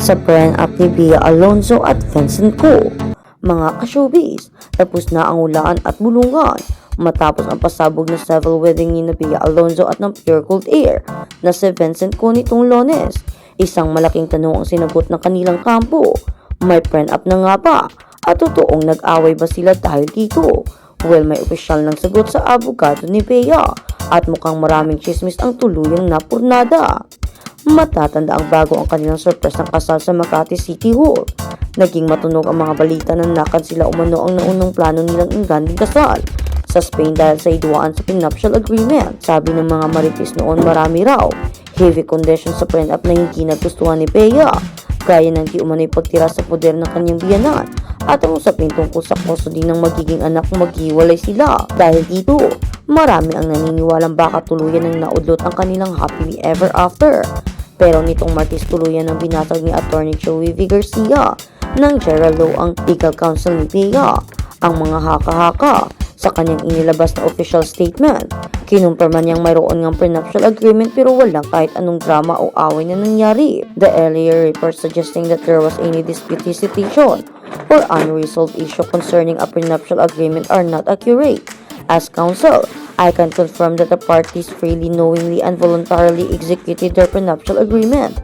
sa prenup ni Bea Alonzo at Vincent Ko. Mga ka-showbiz, tapos na ang hulaan at bulungan matapos ang pasabog na civil wedding ni Bea Alonzo at ng Pure Gold Heir na si Vincent Ko nitong Lunes. Isang malaking tanong ang sinagot ng kanilang kampo. May prenup na nga ba? At totoong nag-away ba sila dahil dito? Well, may opisyal ng sagot sa abogado ni Bea at mukhang maraming chismis ang tuluyang napurnada. Matatanda ang bago ang kanilang surprise ng kasal sa Makati City Hall. Naging matunog ang mga balita na nakansila umano ang naunang plano nilang inganding kasal sa Spain dahil sa hidwaan sa prenuptial agreement. Sabi ng mga marites noon, marami raw heavy conditions sa prenup na hindi nagustuhan ni Bea, gaya ng di umano'y pagtira sa poder ng kanyang biyanan at ang usapin tungkol sa custody ng magiging anak kung maghiwalay sila. Dahil dito, marami ang naniniwalang baka tuluyan ng naudlot ang kanilang happily ever after. Pero nitong Martes tuluyan ng binatag ni Attorney Joey V. Garcia ng Gerald Law ang legal counsel ni Bea ang mga haka-haka sa kanyang inilabas na official statement. Kinumpirma niyang mayroon ngang prenuptial agreement pero walang kahit anong drama o away na nangyari. The earlier report suggesting that there was any disputed situation or unresolved issue concerning a prenuptial agreement are not accurate. As counsel, I can confirm that the parties freely, knowingly, and voluntarily executed their prenuptial agreement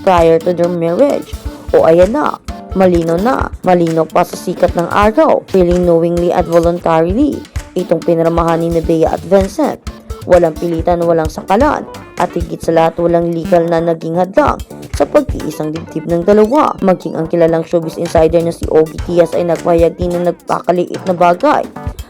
prior to their marriage. O ayan na, malinaw pa sa sikat ng araw, freely, knowingly, and voluntarily. Itong pinirmahan ni Bea at Vincent. Walang pilitan, walang sakalan, at higit sa lahat walang legal na naging hadlang sa pag-iisang dibdib ng dalawa. Maging ang kilalang showbiz insider na si Ogie Diaz ay nagpahayag din na nagpakaliit na bagay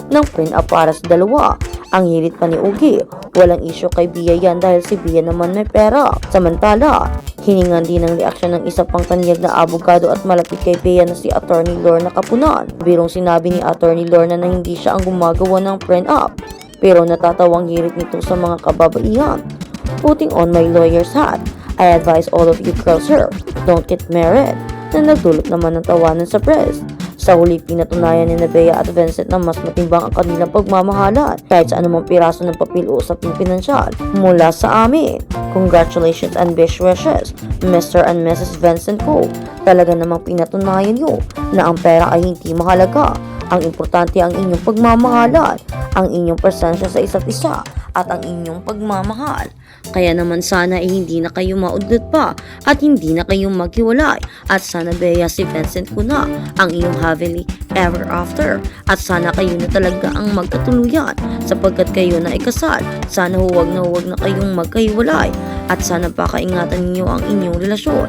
ng prenup para sa dalawa. Ang hirit pa ni Ogie, walang isyo kay Bea yan dahil si Bea naman may pera. Samantala, hiningan din ng reaksyon ng isa pang tanyag na abogado at malapit kay Bea na si Attorney Lorna Capunan. Birong sinabi ni Attorney Lorna na hindi siya ang gumagawa ng prenup, pero natatawang hirit nito sa mga kababaihan. Putting on my lawyer's hat, I advise all of you girls here, don't get married, na nagdulot naman ng tawanan sa press. Sa huli, pinatunayan ni Bea at Vincent na mas matimbang ang kanilang pagmamahalan kahit sa anumang piraso ng papel o usaping pinansyal mula sa amin. Congratulations and best wishes, Mr. and Mrs. Vincent Ko. Talaga namang pinatunayan nyo na ang pera ay hindi mahalaga. Ang importante ang inyong pagmamahalan, ang inyong presensya sa isa't isa, at ang inyong pagmamahal. Kaya naman sana ay hindi na kayo maudlot pa at hindi na kayo maghiwalay. At sana Bea si Vincent ko na ang iyong happily ever after. At sana kayo na talaga ang magkatuluyan sapagkat kayo na ikasal. Sana huwag na kayong magkahiwalay. At sana pa kaingatan ninyo ang inyong relasyon.